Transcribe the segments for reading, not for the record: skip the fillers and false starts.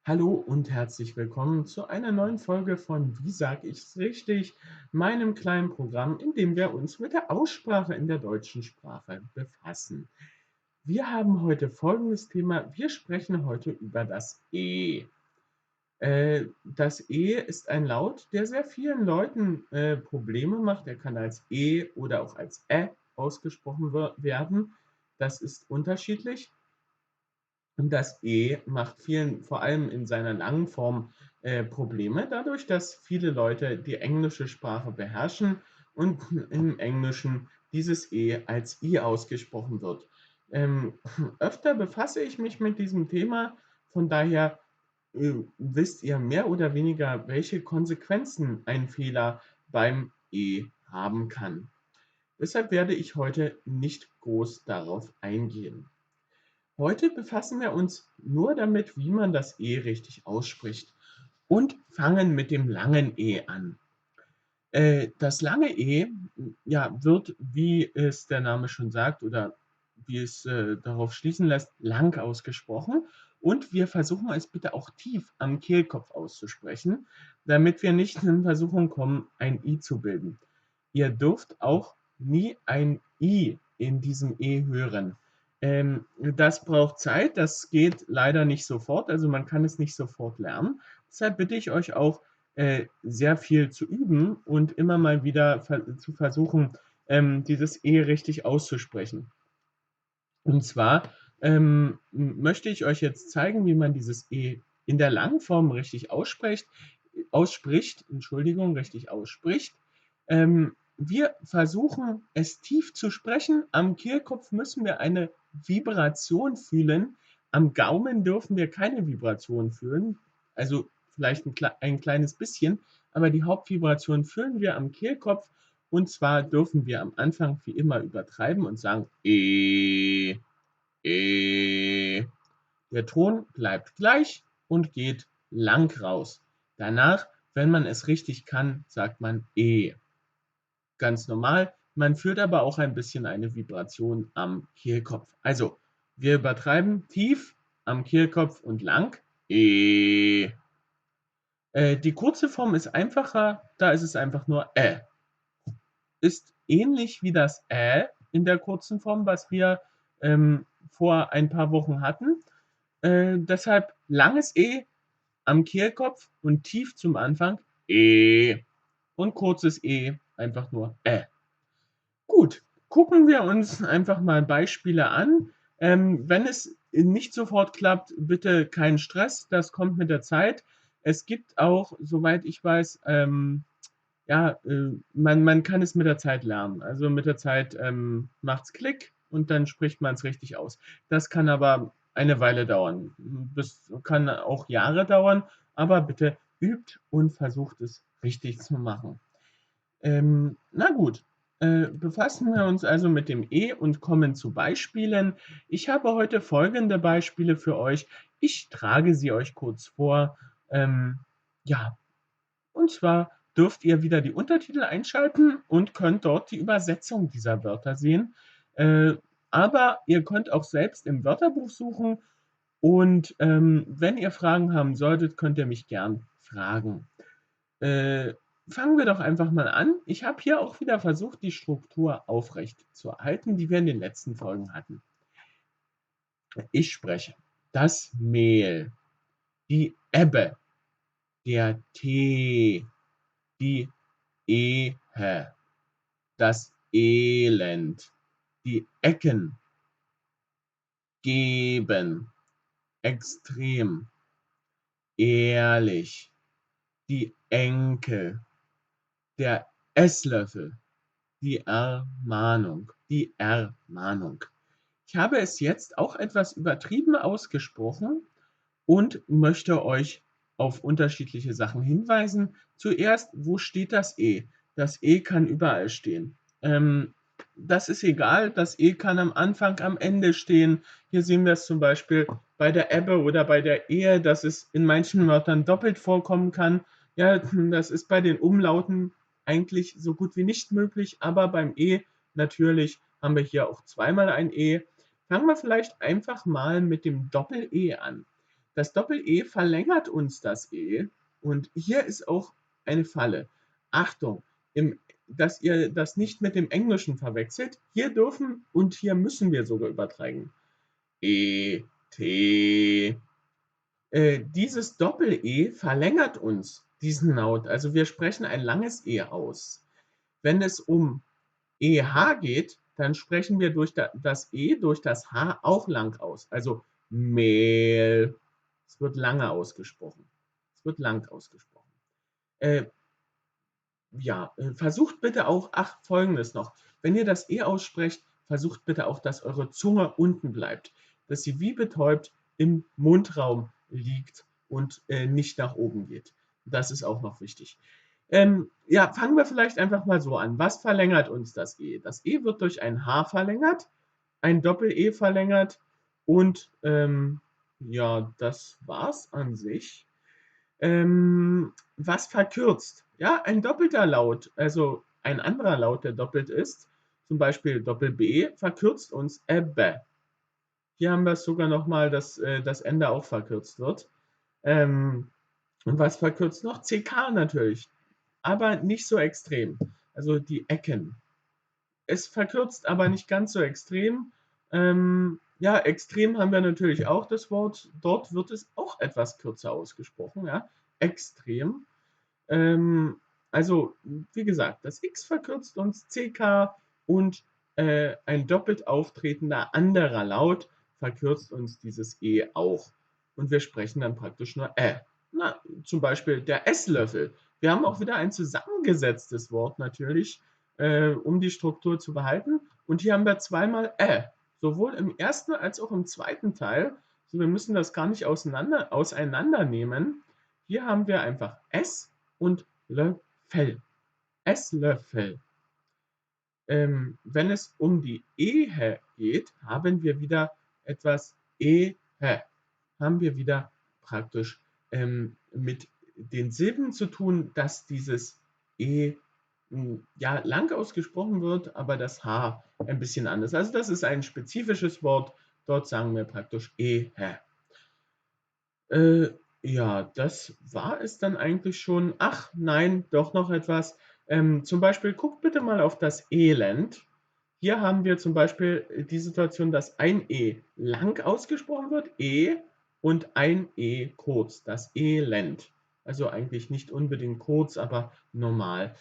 Hallo und herzlich willkommen zu einer neuen Folge von Wie sage ich's richtig?, meinem kleinen Programm, in dem wir uns mit der Aussprache in der deutschen Sprache befassen. Wir haben heute folgendes Thema: Wir sprechen heute über das E. Das E ist ein Laut, der sehr vielen Leuten, Probleme macht. Er kann als E oder auch als ausgesprochen werden. Das ist unterschiedlich. Und das E macht vielen, vor allem in seiner langen Form, Probleme, dadurch, dass viele Leute die englische Sprache beherrschen und im Englischen dieses E als I ausgesprochen wird. Ähm, Öfter befasse ich mich mit diesem Thema, von daher, wisst ihr mehr oder weniger, welche Konsequenzen ein Fehler beim E haben kann. Deshalb werde ich heute nicht groß darauf eingehen. Heute befassen wir uns nur damit, wie man das E richtig ausspricht und fangen mit dem langen E an. Das lange E, ja, wird, wie es der Name schon sagt oder wie es, darauf schließen lässt, lang ausgesprochen, und wir versuchen es bitte auch tief am Kehlkopf auszusprechen, damit wir nicht in Versuchung kommen, ein I zu bilden. Ihr dürft auch nie ein I in diesem E hören. Das braucht Zeit, das geht leider nicht sofort, also man kann es nicht sofort lernen. Deshalb bitte ich euch auch, sehr viel zu üben und immer mal wieder zu versuchen, dieses E richtig auszusprechen. Und zwar, möchte ich euch jetzt zeigen, wie man dieses E in der Langform richtig ausspricht, Entschuldigung, richtig ausspricht. Wir versuchen, es tief zu sprechen. Am Kehlkopf müssen wir eine Vibration fühlen. Am Gaumen dürfen wir keine Vibration fühlen, also vielleicht ein kleines bisschen, aber die Hauptvibration fühlen wir am Kehlkopf. Und zwar dürfen wir am Anfang wie immer übertreiben und sagen E, E. Der Ton bleibt gleich und geht lang raus. Danach, wenn man es richtig kann, sagt man E. Ganz normal. Man führt aber auch ein bisschen eine Vibration am Kehlkopf. Also, wir übertreiben tief am Kehlkopf und lang E. Die kurze Form ist einfacher, da ist es einfach nur ist ähnlich wie das in der kurzen Form, was wir vor ein paar Wochen hatten. Deshalb langes E am Kehlkopf und tief zum Anfang E und kurzes E, einfach nur Gut, gucken wir uns einfach mal Beispiele an. Wenn es nicht sofort klappt, bitte keinen Stress, das kommt mit der Zeit. Es gibt auch, soweit ich weiß, ja, man kann es mit der Zeit lernen. Also mit der Zeit, macht's Klick und dann spricht man es richtig aus. Das kann aber eine Weile dauern. Das kann auch Jahre dauern, aber bitte übt und versucht es richtig zu machen. Na gut, befassen wir uns also mit dem E und kommen zu Beispielen. Ich habe heute folgende Beispiele für euch. Ich trage sie euch kurz vor. Ja, und zwar dürft ihr wieder die Untertitel einschalten und könnt dort die Übersetzung dieser Wörter sehen. Äh, aber ihr könnt auch selbst im Wörterbuch suchen und, wenn ihr Fragen haben solltet, könnt ihr mich gern fragen. Äh, Fangen wir doch einfach mal an. Ich habe hier auch wieder versucht, die Struktur aufrecht zu erhalten, die wir in den letzten Folgen hatten. Ich spreche das Mehl, die Ebbe, der Tee, die Ehe, das Elend, die Ecken, geben, extrem, ehrlich, die Enkel, der Esslöffel, die Ermahnung, die Ermahnung. Ich habe es jetzt auch etwas übertrieben ausgesprochen und möchte euch auf unterschiedliche Sachen hinweisen. Zuerst, wo steht das E? Das E kann überall stehen. Das ist egal, das E kann am Anfang, am Ende stehen. Hier sehen wir es zum Beispiel bei der Ebbe oder bei der Ehe, dass es in manchen Wörtern doppelt vorkommen kann. Ja, das ist bei den Umlauten eigentlich so gut wie nicht möglich, aber beim E natürlich haben wir hier auch zweimal ein E. Fangen wir vielleicht einfach mal mit dem Doppel-E an. Das Doppel-E verlängert uns das E und hier ist auch eine Falle. Achtung, dass ihr das nicht mit dem Englischen verwechselt. Hier dürfen und hier müssen wir sogar übertragen. E, T. Dieses Doppel-E verlängert uns diesen Laut. Also wir sprechen ein langes E aus. Wenn es um EH geht, dann sprechen wir durch das E durch das H auch lang aus. Also Mehl. Es wird lange ausgesprochen. Es wird lang ausgesprochen. Äh, versucht bitte auch, folgendes noch. Wenn ihr das E aussprecht, versucht bitte auch, dass eure Zunge unten bleibt. Dass sie wie betäubt im Mundraum liegt und nicht nach oben geht. Das ist auch noch wichtig. Fangen wir vielleicht einfach mal so an. Was verlängert uns das E? Das E wird durch ein H verlängert, ein Doppel-E verlängert und das war's an sich. Was verkürzt? Ja, ein doppelter Laut, also ein anderer Laut, der doppelt ist, zum Beispiel Doppel-B, verkürzt uns Ebbe. Hier haben wir es sogar nochmal, dass das Ende auch verkürzt wird. Und was verkürzt noch? CK natürlich, aber nicht so extrem. Also die Ecken. Es verkürzt aber nicht ganz so extrem. Extrem haben wir natürlich auch das Wort. Dort wird es auch etwas kürzer ausgesprochen. Ja? Extrem. Also, wie gesagt, das X verkürzt uns CK und ein doppelt auftretender anderer Laut verkürzt uns dieses E auch. Und wir sprechen dann praktisch nur Na, zum Beispiel der Esslöffel. Wir haben auch wieder ein zusammengesetztes Wort natürlich, um die Struktur zu behalten. Und hier haben wir zweimal sowohl im ersten als auch im zweiten Teil. Also wir müssen das gar nicht auseinandernehmen. Hier haben wir einfach S und Löffel. Esslöffel. Wenn es um die Ehe geht, haben wir wieder etwas Ehe. Haben wir wieder praktisch mit den Silben zu tun, dass dieses E lang ausgesprochen wird, aber das H ein bisschen anders. Also das ist ein spezifisches Wort. Dort sagen wir praktisch Ehe. Äh, das war es dann eigentlich schon. Ach nein, doch noch etwas. Zum Beispiel guckt bitte mal auf das Elend. Hier haben wir zum Beispiel die Situation, dass ein E lang ausgesprochen wird, E, und ein E kurz, das Elend. Also eigentlich nicht unbedingt kurz, aber normal.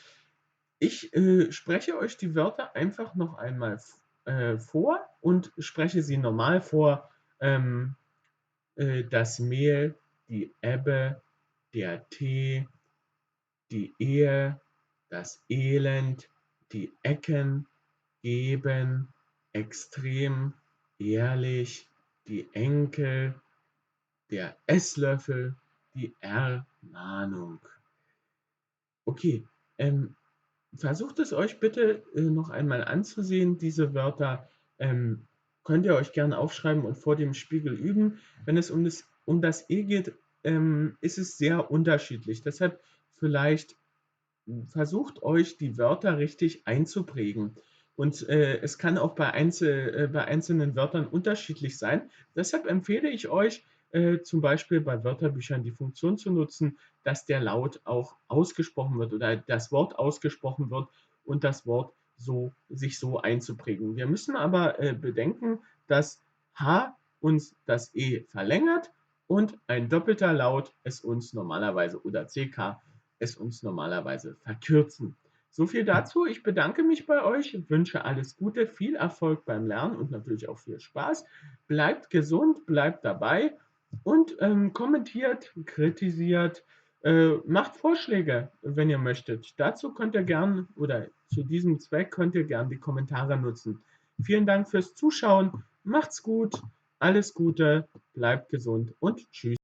Ich spreche euch die Wörter einfach noch einmal vor und spreche sie normal vor. Das Mehl, die Ebbe, der Tee, die Ehe, das Elend, die Ecken, geben, extrem, ehrlich, die Enkel, der Esslöffel, die Ermahnung. Okay, versucht es euch bitte noch einmal anzusehen, diese Wörter. Könnt ihr euch gerne aufschreiben und vor dem Spiegel üben. Wenn es um das E geht, ist es sehr unterschiedlich. Deshalb vielleicht versucht euch die Wörter richtig einzuprägen. Und es kann auch bei einzelnen Wörtern unterschiedlich sein. Deshalb empfehle ich euch, zum Beispiel bei Wörterbüchern die Funktion zu nutzen, dass der Laut auch ausgesprochen wird oder das Wort ausgesprochen wird und das Wort sich so einzuprägen. Wir müssen aber bedenken, dass H uns das E verlängert und ein doppelter Laut es uns normalerweise oder CK es uns normalerweise verkürzen. So viel dazu. Ich bedanke mich bei euch, wünsche alles Gute, viel Erfolg beim Lernen und natürlich auch viel Spaß. Bleibt gesund, bleibt dabei und kommentiert, kritisiert, macht Vorschläge, wenn ihr möchtet. Dazu könnt ihr gern oder zu diesem Zweck könnt ihr gern die Kommentare nutzen. Vielen Dank fürs Zuschauen. Macht's gut, alles Gute, bleibt gesund und tschüss.